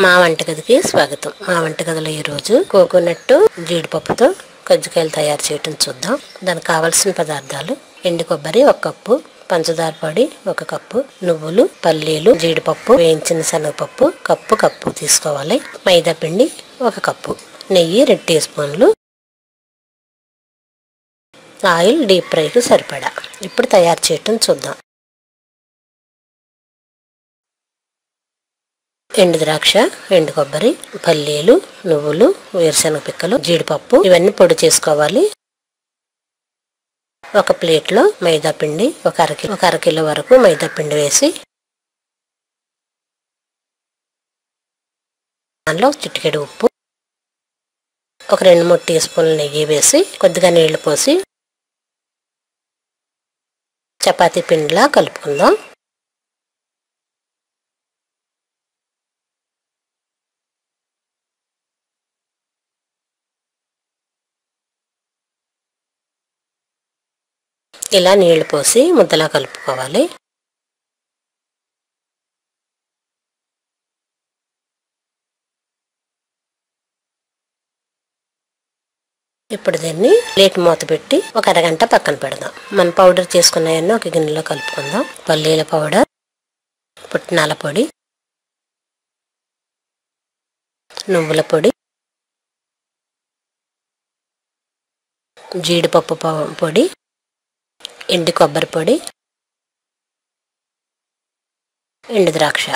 మా వంటగదికి స్వాగతం. మా వంటగదిలో ఈ రోజు కోకోనట్ జీడిపప్పుతో కజ్జికాయలు తయారు చేయటం చూద్దాం. దానికి కావాల్సిన పదార్థాలు: ఎండు కొబ్బరి 1 కప్పు, పంచదార పొడి 1 కప్పు, నువ్వులు, పల్లీలు, జీడిపప్పు, వేయించిన శనగపప్పు కప్పు తీసుకోవాలి. మైదా పిండి 1 కప్పు, నెయ్యి 2 టీ స్పూన్లు, ఆయిల్ డీప్ ఫ్రైకి సరిపడా. ఇప్పుడు తయారు చేయటం చూద్దాం. ఎండు ద్రాక్ష, ఎండు కొబ్బరి, పల్లీలు, నువ్వులు, వేరుశనగ పిక్కలు, జీడిపప్పు ఇవన్నీ పొడి చేసుకోవాలి. ఒక ప్లేట్లో మైదా పిండి ఒక అరకిలో వరకు మైదా పిండి వేసి దానిలో చిటికెడు ఉప్పు, ఒక 2-3 టీ స్పూన్ల నెయ్యి వేసి కొద్దిగా నీళ్లు పోసి చపాతీ పిండిలా కలుపుకుందాం. ఇలా నీళ్లు పోసి ముద్దలా కలుపుకోవాలి. ఇప్పుడు దీన్ని ప్లేట్ మూత పెట్టి ఒక అరగంట పక్కన పెడదాం. మనం పౌడర్ చేసుకున్నాయన్నీ ఒక గిన్నెలో కలుపుకుందాం. పల్లీల పౌడర్, పుట్నాల పొడి, నువ్వుల పొడి, జీడిపప్పు పొడి, ఎండు కొబ్బరి పొడి, ఎండు ద్రాక్ష,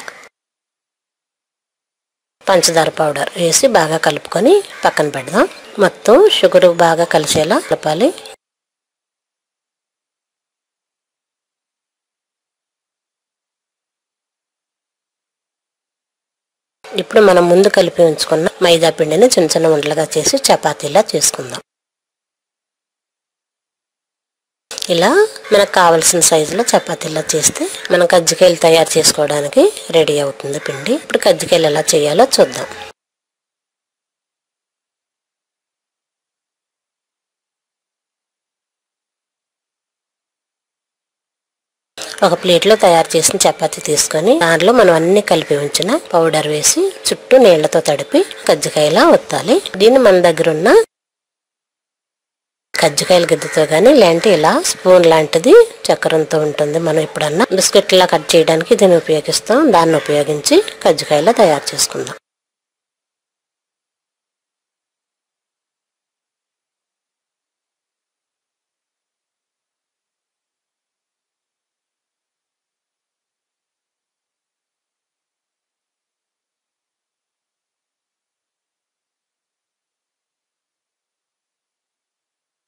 పంచదార పౌడర్ వేసి బాగా కలుపుకొని పక్కన పెడదాం. మొత్తం షుగర్ బాగా కలిసేలా కలపాలి. ఇప్పుడు మనం ముందు కలిపి ఉంచుకున్న మైదా పిండిని చిన్న చిన్న ఉండలుగా చేసి చపాతీలా చేసుకుందాం. ఇలా మనకు కావలసిన సైజులో చపాతీలా చేస్తే మనం కజ్జికాయలు తయారు చేసుకోవడానికి రెడీ అవుతుంది పిండి. ఇప్పుడు కజ్జికాయలు ఎలా చేయాలో చూద్దాం. ఒక ప్లేట్లో తయారు చేసిన చపాతీ తీసుకొని దానిలో మనం అన్ని కలిపి ఉంచిన పౌడర్ వేసి చుట్టూ నీళ్లతో తడిపి కజ్జికాయలా ఒత్తాలి. దీన్ని మన దగ్గర ఉన్న కజ్జికాయల గిద్దతో కానీ లేదంటే ఇలా స్పూన్ లాంటిది చక్రంతో ఉంటుంది. మనం ఎప్పుడన్నా బిస్కెట్లా కట్ చేయడానికి దీన్ని ఉపయోగిస్తాం. దాన్ని ఉపయోగించి కజ్జికాయలా తయారు చేసుకుందాం.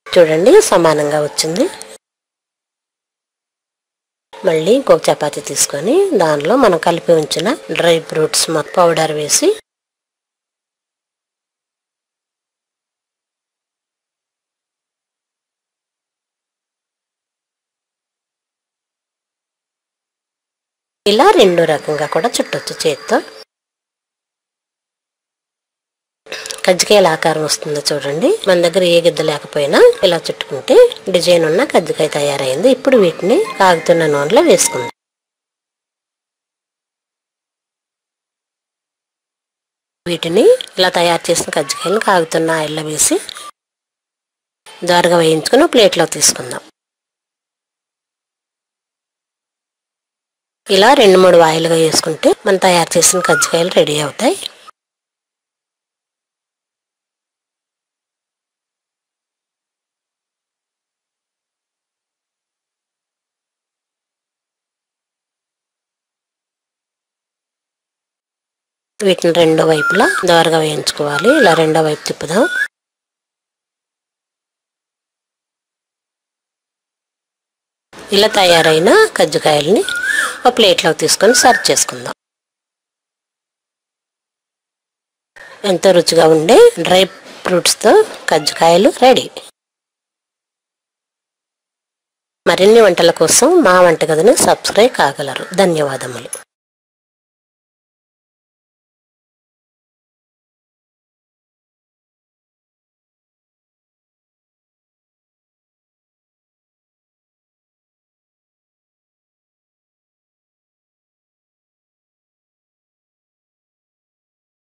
చూడండి, సమానంగా వచ్చింది. మళ్ళీ ఇంకొక చపాతీ తీసుకొని దానిలో మనం కలిపి ఉంచిన డ్రై ఫ్రూట్స్ పౌడర్ వేసి ఇలా 2 రకంగా కూడా చుట్టొచ్చు చేత్తో. కజ్జికాయల ఆకారం వస్తుందో చూడండి. మన దగ్గర ఏ గిద్ద లేకపోయినా ఇలా చుట్టుకుంటే డిజైన్ ఉన్న కజ్జికాయ తయారైంది. ఇప్పుడు వీటిని కాగుతున్న నూనెలో వేసుకుందాం. వీటిని ఇలా తయారు చేసిన కజ్జికాయలను కాగుతున్న ఆయిల్లో వేసి దోరగా వేయించుకుని ప్లేట్లో తీసుకుందాం. ఇలా 2-3 వాయిలుగా వేసుకుంటే మనం తయారు చేసిన కజ్జికాయలు రెడీ అవుతాయి. వీటిని రెండో వైపులా దోరగా వేయించుకోవాలి. ఇలా రెండో వైపు తిప్పుదాం. ఇలా తయారైన కజ్జికాయల్ని ఒక ప్లేట్లోకి తీసుకొని సర్వ్ చేసుకుందాం. ఎంతో రుచిగా ఉండే డ్రై ఫ్రూట్స్తో కజ్జికాయలు రెడీ. మరిన్ని వంటల కోసం మా వంటగదిని సబ్స్క్రైబ్ కాగలరు. ధన్యవాదములు.